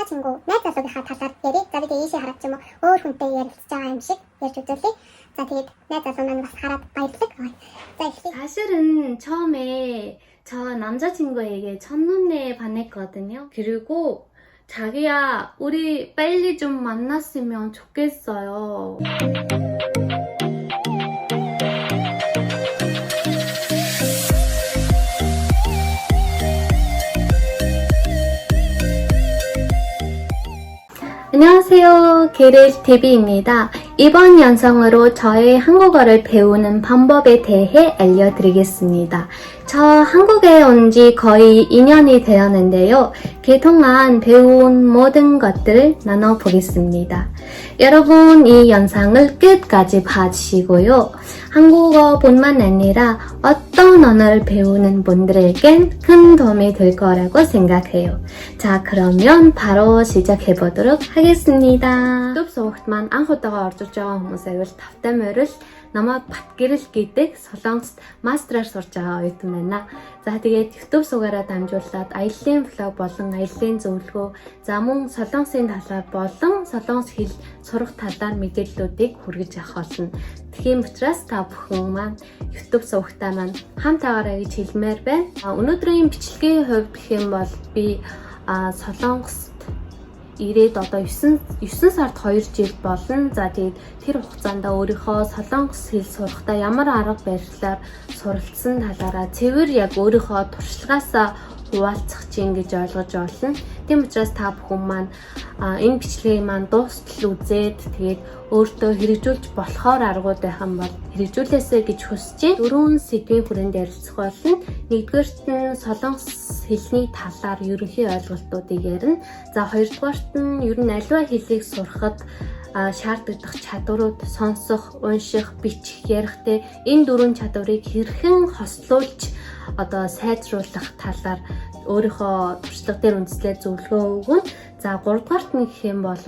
남자친구 найз залуугийнхаа талаар ярив. За бид ийшээ хараад ч юм уу өөр хүнтэй ярилцж байгаа юм шиг ярьж үзүүлье. За тэгээд найз залуу маань бас хараад баярлаг. За эхлэе. 사실은 처음에 저 남자친구에게 첫눈에 반했거든요. 그리고 자기야, 우리 빨리 좀 만났으면 좋겠어요. 안녕하세요. 게르 TV입니다. 이번 영상으로 저의 한국어를 배우는 방법에 대해 알려드리겠습니다. 저 한국에 온 지 거의 2년이 되었는데요. 그동안 배운 모든 것들을 나눠보겠습니다. 여러분 이 영상을 끝까지 봐주시고요. 한국어뿐만 아니라 어떤 언어를 배우는 분들에겐 큰 도움이 될 거라고 생각해요. 자, 그러면 바로 시작해보도록 하겠습니다. YouTube суугт маань анх удаага орж иж байгаа хүмүүс аявал тавтай морил намайг Батгэрэл гэдэг Солонгост мастраар сурж байгаа оюутан байна. За тэгээд YouTube суугаараа дамжуулаад аяллаа влог болон аяллаа зөвлөгөө, за мөн Солонгосын талаар болон солонгос хэл сурах талаар мэдээллүүдийг хүргэж авах болно. Тийм учраас та бүхэн маань YouTube суугтаа маань хамтаагаараа гэж хэлмээр байна. Өнөөдрийн бичлэгийн хувьд гэх юм бол би Солонгост ирээд одоо 9 сард 2 жил болно. За тэгээд тэр хугацаанд өөрийнхөө солонгос хэл сурахтаа ямар арга барилаар суралцсан талаараа цэвэр яг өөрийнхөө туршлагаасаа хуваалцах чинь гэж ойлгож байна. Тийм учраас та бүхэн маань энэ бичлэгийг маань дуустал үзээд тэгээд өөртөө хэрэгжүүлж болохоор аргууд байх юм бол хэрэгжүүлээсэй гэж хүсэж байна. 4 сэдвийн хүрээнд ярилцах болно. Нэгдүгээрт нь солонгос хэлний талаар ерөнхий ойлголтуудыг ярина. За хоёрдугаарт нь ер нь аливаа хэлийг сурахад шаардлагатай чадварууд сонсох, унших, бичих, ярихтэй энэ 4 чадварыг хэрхэн хослуулж одоо сайжруулах талаар өөрийнхөө туршлага дээр үндэслээд зөвлөгөө өгнө. За 3 дугаарт нь гэх юм бол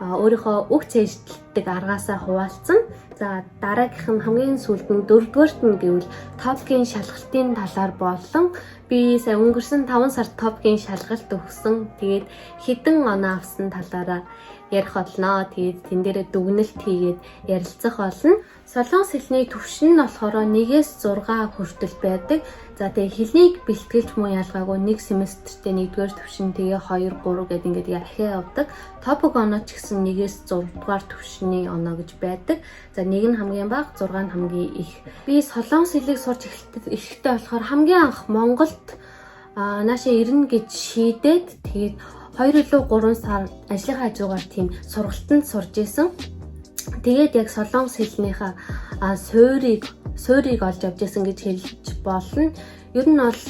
өөрийнхөө үг цээжлэлтийг аргаасаа хуваалцсан. За дараагийнх нь хамгийн сүүлд нь 4 дугаарт нь гэвэл топгийн шалгалтын талаар болон би сая өнгөрсөн 5 сард топгийн шалгалт өгсөн. Тэгээд хэдэн оноо авсан талаараа ярих болно. Тэгээд тэн дээрээ дүгнэлт хийгээд ярилцах болно. Солонгос хэлний түвшин нь болохоор 1-ээс 6 хүртэл байдаг. За тэгээ хэлнийг бэлтгэлж муу ялгаагүй 1 семестртээ 1-р түвшин, тэгээ 2, 3 гэдэг ингээд ахиа явдаг. Топог оноо ч гэсэн 1-ээс 6-р түвшний оноо гэж байдаг. За нэг нь хамгийн бага, 6 нь хамгийн их. Би солонгос хэлийг сурч эхлэхдээ болохоор хамгийн анх Монголд наашаа ирнэ гэж шийдээд тэгээд 2 илүү 3 сар ажлынхаа хажуугаар тийм сургалтанд сурж исэн. Тэгээд яг солонгос хэлнийхээ суурийг олж авч исэн гэж хэлж болно. Ер нь бол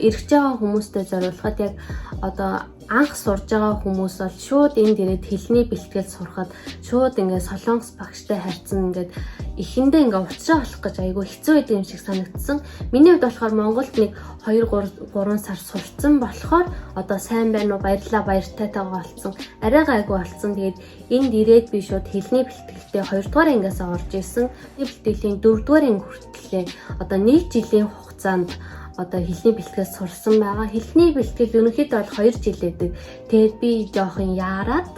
эргэж байгаа хүмүүстэй зориулахад яг одоо анх сурж байгаа хүмүүс бол шууд энд ирээд хэлний бэлтгэл сурахад шууд ингээд солонгос багштай харьцсан ингээд эхэндээ ингээд уцраа болох гэж айгүй хэцүү байдаг юм шиг санагдсан. Миний хувьд болохоор Монголд нэг 2-3 сар сурцсан болохоор одоо сайн байна уу, баярлалаа, баяртай тагаа болсон. Арай гайгүй болсон. Тэгээд энд ирээд би шууд хэлний бэлтгэлтэй 2 дугаар ангиасаа орж исэн. Бэлтгэлийн 4 дугаар анги хүртлээ одоо 1 жилийн хугацаанд одоо хэлний бэлтгэл сурсан байгаа. Хэлний бэлтгэл ерөнхийдөө бол 2 жил байдаг. Тэгээд би жоохон яарад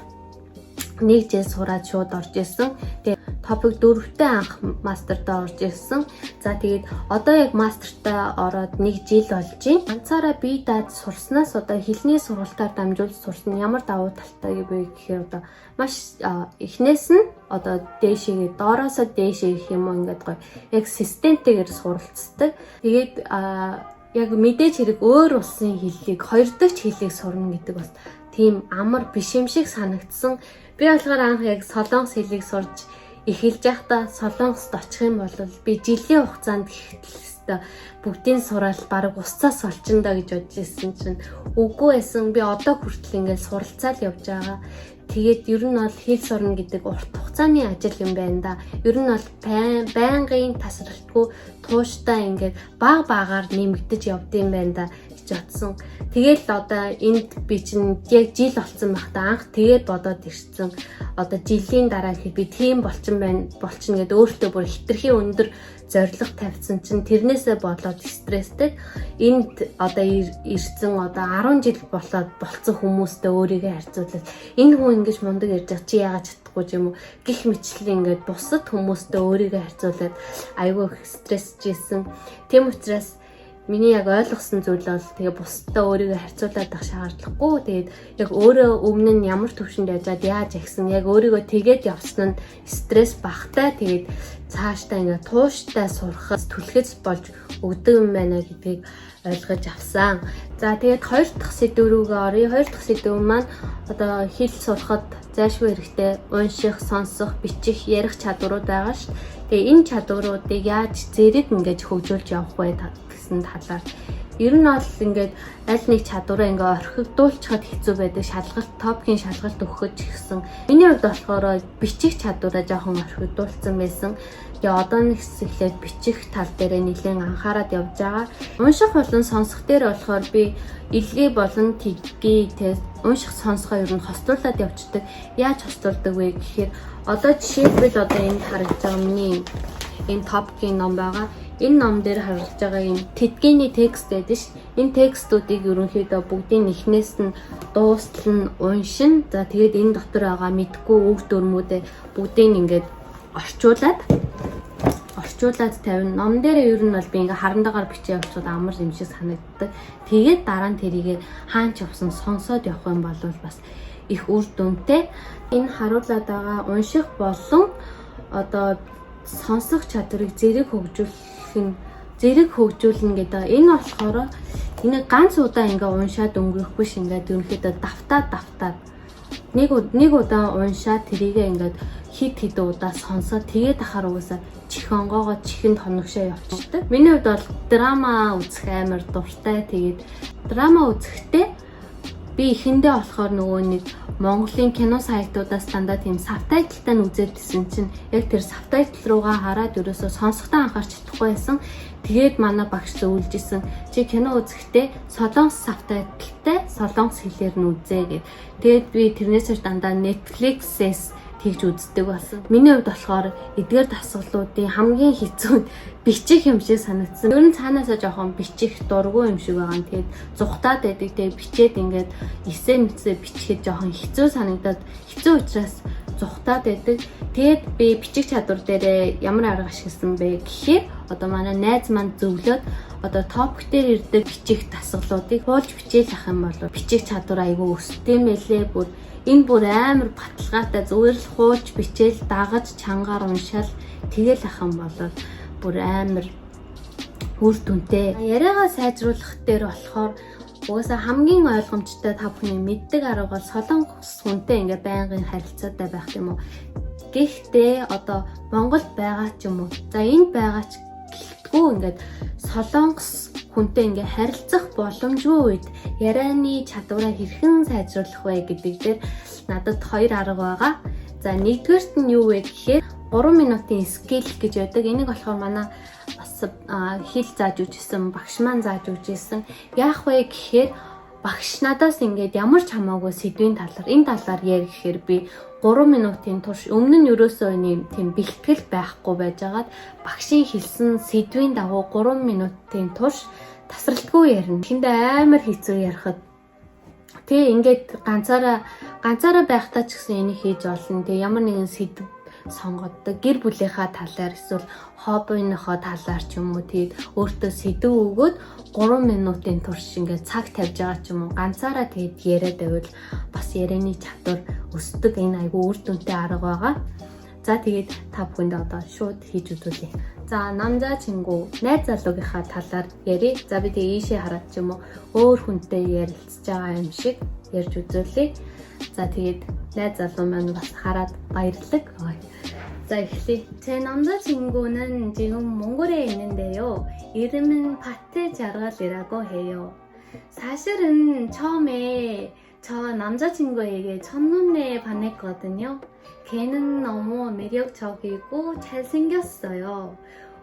1 жил сураад шууд орж исэн. Тэгээд топик 4-тэй анх мастертаа орж ирсэн. За тэгээд одоо яг мастертаа ороод 1 жил болж байна. Ганцаараа бие дааж сурснаас одоо хэлний сургалтаар дамжуулж сурсан ямар давуу талтай вэ гэхээр одоо маш эхнээс нь одоо дээшээ доороосоо дээшээ гэх юм уу ингээд гоё яг системтэйгээр суралцдаг. Тэгээд яг мэдээж хэрэг өөр улсын хэллийг 2 дахь хэлийг сурна гэдэг бас тийм амар биш юм шиг санагдсан. Би болохоор анх яг солонгос хэлийг сурж эхэлж байхдаа солонгост очих юм бол би жилийн хугацаанд хэвтэлстэй бүгдийг сураал баг усцаас олчиндаа гэж бодож ирсэн чинь үгүй байсан. Би одоо хүртэл ингээд суралцаал явж байгаа. Тэгээд ер нь бол хэл сурна гэдэг урт хугацааны ажил юм байна да. Ер нь бол байнгын тасралтгүй тууштай ингээд баг-багаар нэмэгдэж явдсан байна да гэж бодсон. Тэгээд одоо энд би чинь яг жил болсон байх та анх тэгээд бодоод ирсэн. Одоо жилийн дараа би тийм болчин байна, болчин гэдээ өөртөө бүр хитрхийн өндөр зориг тавьсан чинь тэрнээсээ болоод стресстэй энд одоо ирсэн одоо 10 жил болоод болцсон хүмүүстэй өөрийгөө харьцуулаад энэ хүн ингэж мундаг ярьж байгаа чи яагаад чадахгүй ч юм уу гих мэтчлэн ингээд бусад хүмүүстэй өөрийгөө харьцуулаад айгүй их стрессж исэн. Тийм учраас миний яг ойлгосон зүйл бол тэгээ бусдаа өөрийгөө харьцуулаад байх шаардлагагүй. Тэгээд яг өөрөө өмнө нь ямар төвшөнд яжаад яаж агсан яг өөрийгөө тэгээд явсан нь стресс багтай. Тэгээд цаашдаа ингээ тууштай сурахад түлхэц болж өгдөг юм байна гэдгийг ойлгож авсан. За тэгээд хоёр дахь сэдв рүүгээ оръё. Хоёр дахь сэдв маань одоо хэл сурахад зайлшгүй хэрэгтэй унших, сонсох, бичих, ярих чадварууд байгаа шүү. Тэгээ энэ чадваруудыг яаж зэрэг ингэж хөгжүүлж явах вэ гэсэн талаар ер нь бол ингээд аль нэг чадвараа ингээ орхигдуулчихад хэцүү байдаг шалгалт топикийн шалгалт өгөхөж гисэн. Миний хувьд болохоор бичих чадвараа жоохон орхигдуулсан байсан. Тэгээ одоо нэгс эхлээд бичих тал дээр нэлээд анхаарал явж байгаа. Унших болон сонсох дээр болохоор би илгээ болон тэггээ тест унших сонсохоо ер нь хостуулаад явцдаг. Яаж хостуулдаг вэ гэхээр одоо жишээлбэл одоо энд харагдж байгаа миний энэ топикийн ном байгаа. Энэ ном дээр харагдж байгаа юм тэдгээний текст гэдэг ш. Энэ текстүүдийг ерөнхийдөө бүгдийн эхнээс нь дуустал нь уншин. За тэгээд энэ дотор байгаа мэдгүй үг дүрмүүдээ бүгдийг ингээд орчуулад тавина. Ном дээр ер нь бол би ингээ харандагаар бичиж явуулчихад амар юм шиг санагддаг. Тэгээд дараа нь тэрийг хаач явсан сонсоод явах юм бол бас их үр дүнтэй. Энэ харуулад байгаа унших болон одоо сонсох чадварыг зэрэг хөгжүүлнэ гэдэг. Энэ болохоор энэ ганц удаа ингээ уншаад өнгөрөх биш ингээд ерөнхийдөө давтаад нэг удаа уншаад тэрийгээ ингээд хид удаа сонсоод тэгээд ахаар угаасаа чихонгоогоо чихэнд хоногшоо явчихдаг. Миний хувьд бол драма үзэх амар дуртай. Тэгээд драма үзэхдээ би эхэндээ болохоор нөгөө нэг Монголын кино сайтуудаас дандаа тийм сабтайтлтай нь үзээдсэн чинь яг тэр сабтайтл руугаа хараад ерөөсөө сонсохтаа анхаарч чадахгүй байсан. Тэгээд манай багш зөвлөжсэн чи кино үзэхдээ солонгос сабтайтлтай солонгос хэлээр нь үзээ гэв. Тэгээд би тэрнээсээ дандаа Netflix-ээс тэгж үздэг болсон. Миний хувьд болохоор эдгээр дасгалуудын хамгийн хэцүү бичих юм шиг санагдсан. Ер нь цаанаасаа жоохон бичих дургүй юм шиг байгаа. Тэгээд зүхтаад байдаг. Тэгээд бичээд ингээд эсээ мэдсээ бичихэд жоохон хэцүү санагдаад хэцүү учраас зүхтаад байдаг. Тэгээд би бичих чадвар дээрээ ямар арга ашигласан бэ гэхээр одоо манай найз манд зөвлөөд одоо топик дээр ирдэг бичих дасгалуудыг хуулж бичээл ах юм бол бичих чадвар айгүй өсдөг юм байлээ. Энэ бүр амар баталгаатай зүгээр л хуулж бичээл дагаж чангаар уншаал тэгэл ах юм бол бүр амар үр дүнтэй. Яриагаа сайжруулах дээр болохоор угаасаа хамгийн ойлгомжтой та бүхний мэддэг арга бол солонгос хүнтэй ингээ байнгын харилцаатай байх юм уу. Гэхдээ одоо Монголд байгаа ч юм уу. За энд байгаа ч гэлтгүү ингээд солонгос хүнтэй ингээ харилцах боломжгүй үед ярианы чадвараа хэрхэн сайжруулах вэ гэдэг дээр надад хоёр арга байгаа. За нэгдүгээрт нь юу вэ гэхээр 3 минутын скил гэж байдаг. Энийг болохоор манай бас хэл зааж үжсэн багш маань зааж үжсэн. Яах вэ гэхээр багш надаас ингээд ямар ч хамаагүй сэдвийн талаар энэ талаар ярих гэхээр би 3 минутын турш өмнө нь ерөөсөө тийм бэлтгэл байхгүй байжгаад багшийн хэлсэн сэдвийн дагуу 3 минутын турш тасралтгүй ярина. Тэндээ амар хэцүү ярихад тэгээ ингээд ганцаараа байхдаа ч гэсэн энийг хийж олно. Тэгээ ямар нэгэн сэдв сонгоддог гэр бүлийнхаа талаар эсвэл хоббиныхоо талаар ч юм уу тэгээд өөртөө сэдв өгөөд 3 минутын турш ингээд цаг тавьж байгаа ч юм уу ганцаараа тэгээд яриад байвал бас ярианы чадвар өсдөг. Энэ айгүй үр дүнтэй арга байгаа. За тэгээд та бүхэнд одоо шууд хийж үзүүлье. За намзаа чингүү найз залуугийнхаа талаар ярив. За би тэгээ ийшээ хараад ч юм уу өөр хүнтэй ярилцж байгаа юм шиг ярьж үзүүлье. За тэгээд найз залуу маань бас хараад баярлаг. За эхлэе. 제 남자친구는 지금 몽골에 있는데요. 이름은 바트 자갈이라고 해요. 사실은 처음에 저 남자친구에게 첫눈에 반했거든요. 걔는 너무 매력적이고 잘생겼어요.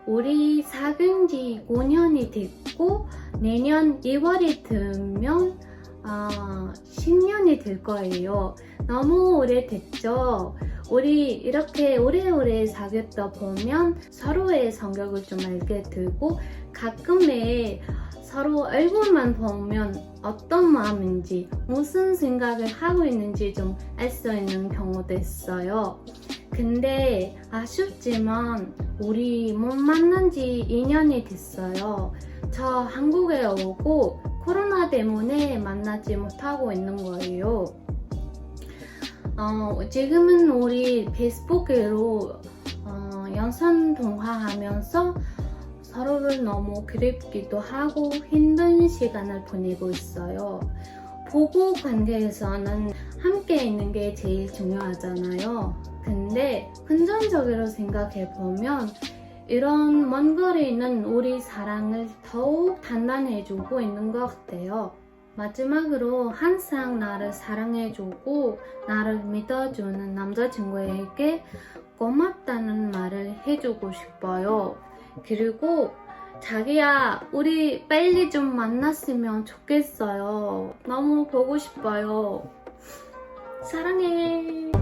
우리 사귄 지 5년이 됐고 내년 2월이 되면 10년이 될 거예요. 너무 오래됐죠. 우리 이렇게 오래오래 사귀었다 보면 서로의 성격을 좀 알게 되고 가끔에 서로 얼굴만 보면 어떤 마음인지 무슨 생각을 하고 있는지 좀 알 수 있는 경우도 있어요. 근데 아쉽지만 우리 못 만난 지 2년이 됐어요. 저 한국에 오고 코로나 때문에 만나지 못하고 있는 거예요. 지금은 우리 페이스북으로 영상 통화하면서 서로를 너무 그립기도 하고 힘든 시간을 보내고 있어요. 부부 관계에서는 함께 있는 게 제일 중요하잖아요. 근데 긍정적으로 생각해보면 이런 먼 거리는 우리 사랑을 더욱 단단해주고 있는 것 같아요. 마지막으로 항상 나를 사랑해주고 나를 믿어주는 남자친구에게 고맙다는 말을 해주고 싶어요. 그리고 자기야, 우리 빨리 좀 만났으면 좋겠어요. 너무 보고 싶어요. 사랑해.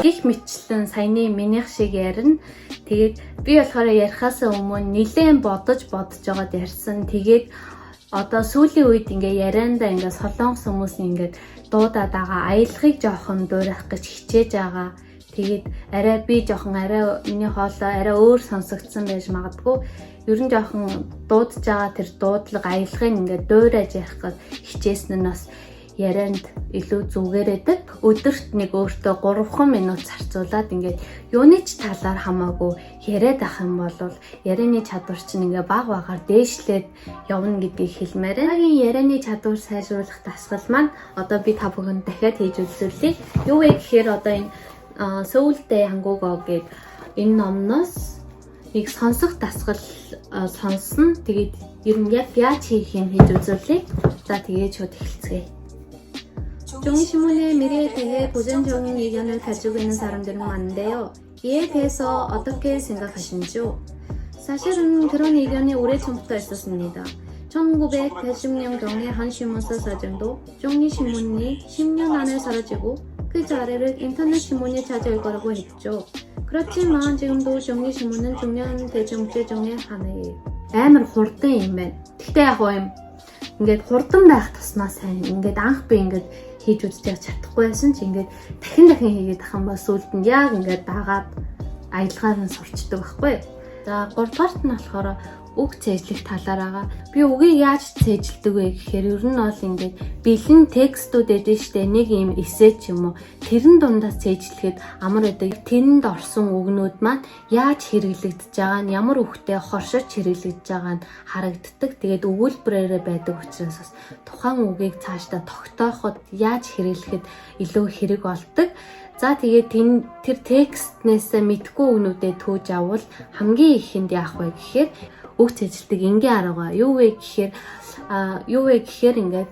Гих мэтчлэн саяны минийх шиг ярина. Тэгээд би болохоор ярихаас өмнө нэлээд бодож байгаад ярьсан. Тэгээд одоо сүүлийн үед ингээ ярианда ингээ солонгос хүмүүс ингээ дуудаад байгаа аялахыг жоохон дуурайх гэж хичээж байгаа. Тэгээд миний хоолой арай өөр сонсогдсон байж магадгүй. Ер нь жоохон дуудаж байгаа тэр дуудлага аялахыг ингээ дуурайж ярих гэж хичээсэн нь бас ярианд илүү зүгээрээдэг. Өдөрт нэг өөртөө 3 минут зарцуулаад ингээд юуны ч талаар хамаагүй яриад ах юм бол ярианы чадвар чинь ингээ баг багаар дээшлээд явна гэдгийг хэлмээр. Хагийн ярианы чадвар сайжруулах дасгал маань одоо би та бүхэнд дахиад хийж үзүүлье. Юу вэ гэхээр одоо энэ Сөүлдээ хангуугаа гээд энэ номноос нэг сонсох дасгал сонсно. Тэгээд ер нь яг яаж хийх юм хийж үзүүлье. За тэгээд шууд эхэлцгээе. 종이 신문에 미래에 대해 부정적인 의견을 가지고 있는 사람들은 많은데요. 이에 대해서 어떻게 생각하시는지요? 사실은 그런 의견이 오래전부터 있었습니다. 1980년경에 한 신문사 사장도 종이 신문이 10년 안에 사라지고 그 자리를 인터넷 신문이 차지할 거라고 했죠. 그렇지만 지금도 종이 신문은 중요한 대중재 중에 하나예요. амар хурдан юм байна. Тэгтээ яг юм ингээд хурдан байх тусмаа сайн. Ингээд анх би ингээд хийж үзэж чадахгүй байсан чи ингээд дахин хийгээд ах юм бол сүлд нь яг ингээд дагаад аялгаар нь сурчдаг байхгүй. За 3 дугаарт нь болохоор үг цээжлэх талаар байгаа. Би үгийг яаж цээжилдэг вэ гэхээр ер нь бол ингээд бэлэн текстүүд эдэн штэ нэг юм эссе ч юм уу тэрэн дундаас цээжлэхэд амар байдаг. Тэрэнд орсон үгнүүд маань яаж хэрэглэгдэж байгаа нь ямар үгтэй хоршиж хэрэглэгдэж байгаа нь харагддаг. Тэгээд өгүүлбэрээрээ байдаг учраас бас тухайн үгийг цаашдаа тогтооход яаж хэрэглэхэд илүү хэрэг болдог. За тэгээд тэр текстнээс мэдгүй үгнүүдэд төөж авал хамгийн ихэнд яах вэ гэхээр үг цэжилдэг энгийн арга. Юу вэ гэхээр ингээд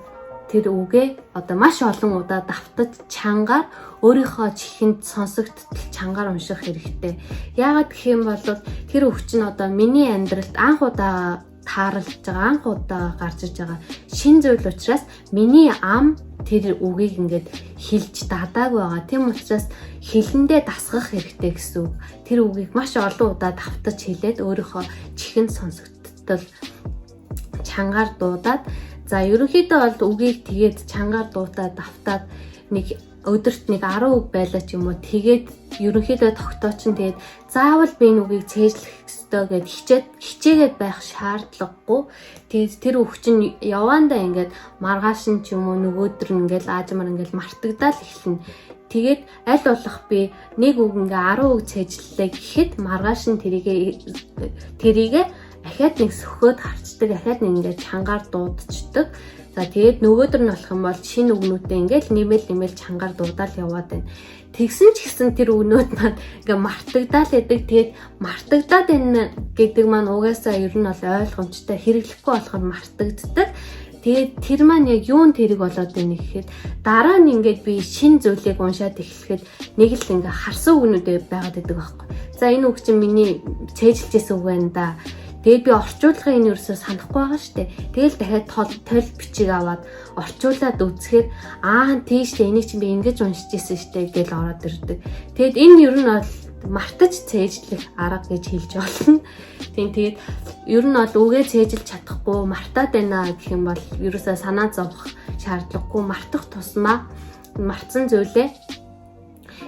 тэр үгээ одоо маш олон удаа давтаж чангаар өөрийнхөө чихэнд сонсогдтол чангаар унших хэрэгтэй. Яагаад гэх юм бол тэр үг чинь одоо миний амьдралд анх удаа таарлаж байгаа, анх удаа гарч иж байгаа шин зүйл учраас миний ам тэр үгийг ингээд хэлж дадааг байгаа. Тийм учраас хэлэндээ дасгах хэрэгтэй гэсэн үг. Тэр үгийг маш олон удаа давтаж хэлээд өөрийнхөө чихэнд сонсогдтол чангаар дуудаад за ерөнхийдөө бол үгийг тэгээд чангаар дуудаад давтаад нэг өдөрт нэг 10 үг байлаа ч юм уу тэгээд ерөнхийдөө тогтоочин тэгээд заавал би энэ үгийг цээжлэх ёстой гэд хичээгээд байх шаардлагагүй. Тэгээд тэр үг чинь явандаа ингээд маргааш нь ч юм уу нөгөөдөр нь ингээд аажмаар ингээд мартагдаал эхэлнэ. Тэгээд аль болох би нэг үг ингээ 10 үг цээжлэлээ гэхэд маргааш нь тэрийгэ ахаад нэг сөхөөд харцдаг, ахаад нэг ингээ чангаар дуудчихдаг. За тэгээд нөгөөдөр нь болох юм бол шинэ үгнүүдээ ингээл нэмэл чангаар дуудаал яваад байна. Тэгсэн ч гэсэн тэр үгнүүд маань ингээ мартагдаал байдаг. Тэгээд мартагдаад байна гэдэг маань угаасаа ер нь бол ойлгомжтой, хэрэглэхгүй болохоор мартагддаг. Тэгээд тэр маань яг юун тэрэг болоод байна гэхэд дараа нь ингээд би шин зүйлийг уншаад эхлэхэд нэг л ингээ харсан үгнүүд байгаад байдаг байхгүй. За энэ үг чинь миний цээжилжсэн үг байна да. Тэгээд би орчуулгын энэ юусоо санахгүй байгаа штэ. Тэгэл дахиад тойл бичиг аваад орчуулад үзэхээр тийштэй энийг чинь би ингэж уншиж ирсэн штэ гэж ороод ирдэг. Тэгэд энэ ер нь бол мартаж цээжлэх арга гэж хэлж болно. Тэгээд ер нь бол үгээ цээжилж чадахгүй мартаад байна гэх юм бол ерөөсөө санаа зовох шаардлагагүй, мартах тусмаа мартсан зүйлээ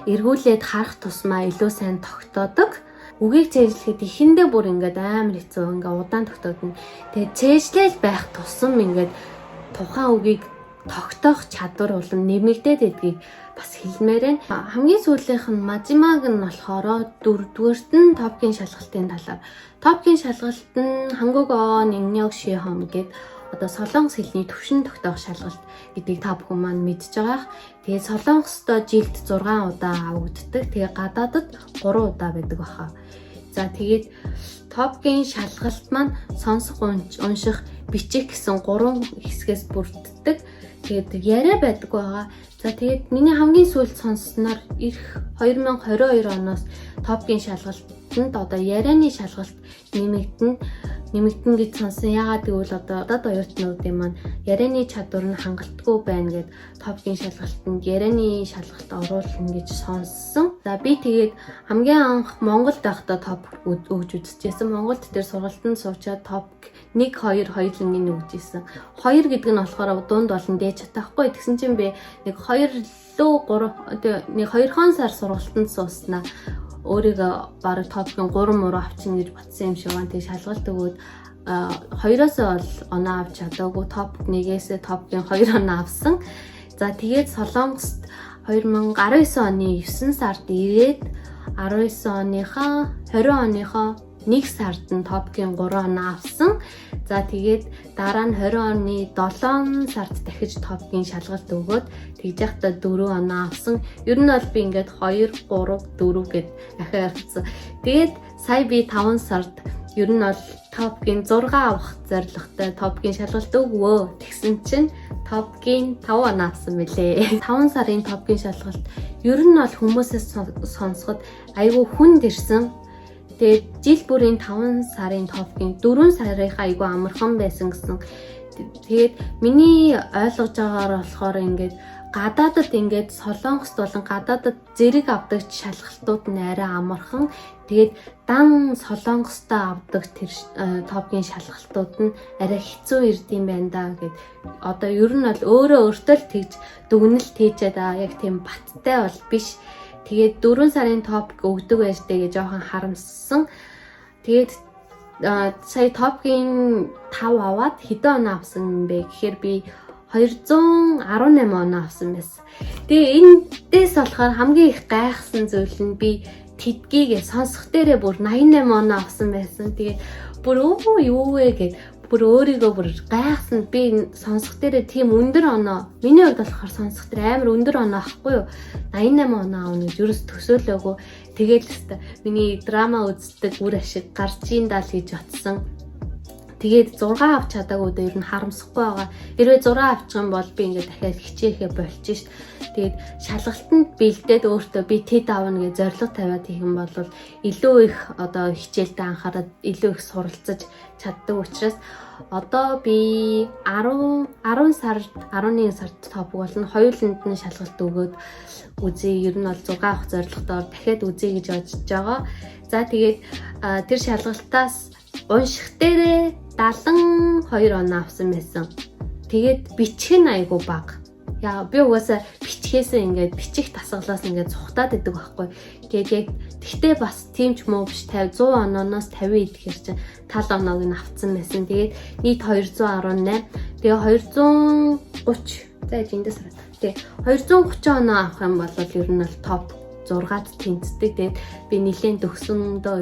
эргүүлээд харах тусмаа илүү сайн тогтоодог. Үгийг цээжлэхэд ихэндээ бүр ингээд амар хэцүү, ингээд удаан тогтоодно. Тэгээд цээжлэл байх тусам ингээд тухайн үгийг тогтоох чадвар болон нэмэгдээд идгийг бас хэлмээр байна. Хамгийн сүүлийнх нь Мажимаг нь болохоор 4-дүгээрт нь топгийн шалгалтын талаар. Топгийн шалгалт нь Хангуго Ниньёг Шихом гэдэг одоо солонгос хэлний төвшин тогтоох шалгалт гэдгийг та бүхэн маань мэдж байгаа. Тэгээд солонгосдоо жилд 6 удаа авагддаг. Тэгээд гадаадад 3 удаа байдаг баха. За тэгээд топгийн шалгалт маань сонсох, унших, бичих гэсэн 3 хэсгээс бүрддэг. Тэгээд яриа байдаг байгаа. За тэгээд миний хамгийн сүүлд сонссноор ирэх 2022 оноос топгийн шалгалтанд одоо ярианы шалгалт нэмэгдэн гэж сонсон. Ягаад гэвэл одоо оюутнуудын маань ярианы чадвар нь хангалтгүй байна гэд топгийн шалгалтанд ярианы шалгалт оруулна гэж сонссон. За би тэгээд хамгийн анх Монголд байхдаа топ өгж үзчихсэн. Монголд тэр сургалтанд суучаад топ 1 2 хоёулангийн өгчээсэн. 2 гэдэг нь болохоор дунд болон дээд чадахгүй. Тэгсэн чинь би нэг 2 сар сургалтанд сууснаа өөрийгөө бараг топгийн 3 муруу авчин гэж бодсон юм шиг байна. Тэг шалгалт өгөөд 2-оос бол оноо авч чадаагүй, топ 1-ээс топгийн 2 оноо авсан. За тэгээд Солонгост 2019 оны 9 сард ирээд 19 оныхоо 20 оныхоо 1 сард нь топгийн 3 оноо авсан. За тэгээд дараа нь 20 оны 7 сард дахиж топгийн шалгалт өгөөд тэгж явахдаа 4 оноо авсан. Ер нь бол би ингээд 2, 3, 4 гэд ахиад авсан. Тэгээд сая би 5 сард ер нь бол топгийн 6 авах зорилготой топгийн шалгалт өгвөө. Тэгсэн чинь топгийн 5 оноо авсан мөлий. 5 сарын топгийн шалгалт ер нь бол хүмүүсээс сонсоход айгүй хүнд ирсэн. Тэгээд жил бүрийн 5 сарын топгийн 4 сарынхаа айгүй амархан байсан гэсэн. Тэгээд миний ойлгож байгаагаар болохоор ингээд гадаадад ингээд Солонгост болон гадаадад зэрэг авдаг шалгалтууд нь арай амархан. Тэгээд дан Солонгостой авдаг тэр топгийн шалгалтууд нь арай хэцүү ирдэм байна да гэд. Одоо ер нь бол өөртөө л тэгж дүгнэлт хийчээд яг тийм баттай бол биш. Тэгээд 4 сарын топ өгдөг байж тэгээ жоохон харамссан. Тэгээд сая топгийн 5 аваад хэдэн оноо авсан юм бэ гэхээр би 218 оноо авсан байсан. Тэгээ энэдээс болохоор хамгийн их гайхсан зүйл нь би тэдгийгээ сонсох дээрээ бүр 88 оноо авсан байсан. Тэгээ бүр юу вэ гэд бүр өөрийгөө бүр гайхсан. Би сонсох дээрээ тийм өндөр оноо. Миний хувьд болохоор сонсох дээр амар өндөр оноо ахгүй юу? 88 оноо авна гэж ерөөс төсөөлөөгүй. Тэгээд л хэвээр миний драма үздэг үр ашиг гарч ийн даа л гэж бодсон. Тэгээд 6 авч чадаагүй дээр нь харамсахгүй байгаа. Хэрвээ 6 авчих юм бол би ингээд дахиад хичээхээ болчих шít. Тэгээд шалгалтанд бэлдээд өөртөө би тэд авна гэж зорилго тавиад хийх юм бол илүү их одоо хичээлдээ анхаарал илүү их суралцаж чаддаг учраас одоо би 11 сард топ болно. Хоёуланд нь шалгалт өгөөд үзье. Ер нь бол 6 авах зорилготоор дахиад үзье гэж бодож байгаа. За тэгээд тэр шалгалтаас унших дээрээ 72 оноо авсан байсан. Тэгээд бичих нь айгүй бага. Яа би угаасаа бичгээсээ ингээд бичих тасгалаас ингээд цухтаад идэг байхгүй. Тэгээд яг тэгтээ бас тийм ч муу биш 100 онооноос 50 идэхэр чинь тал оноог нь авцсан байсан. Тэгээд нийт 218. Тэгээ 230 за эндээс хараад. Тэгээ 230 оноо авах юм бол ер нь бол топ 6-ад тэнцдэг. Тэгээд би нэлээд төгсөндөө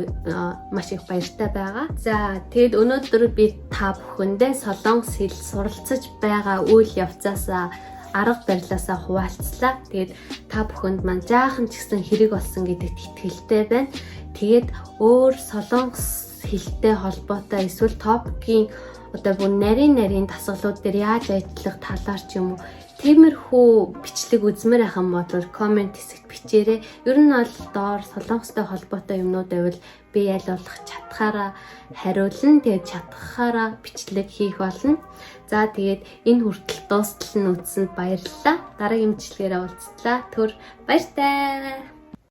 маш их баяртай байгаа. За тэгээд өнөөдөр би та бүхэндээ солонгос хэл суралцаж байгаа үйл явцаасаа арга барилаасаа хуваалцлаа. Тэгээд та бүхэнд маань жаахан ч гэсэн хэрэг болсон гэдэгт итгэлтэй байна. Тэгээд өөр солонгос хэлтэй холбоотой эсвэл топгийн одоо бүр нарийн дасгалууд дээр яаж ажиллах талаар ч юм уу Тиймэрхүү бичлэг үзмээр ахын бол коммент хэсэгт бичээрэй. Ер нь бол доор Солонгостой холбоотой юмнууд байвал би аль болох чадхаараа хариулна. Тэгээд чадхаараа бичлэг хийх болно. За тэгээд энэ хүртэл дуустал нь үзсэнд баярлалаа. Дараагийн бичлэгээрээ уулзлаа. Түр баяртай.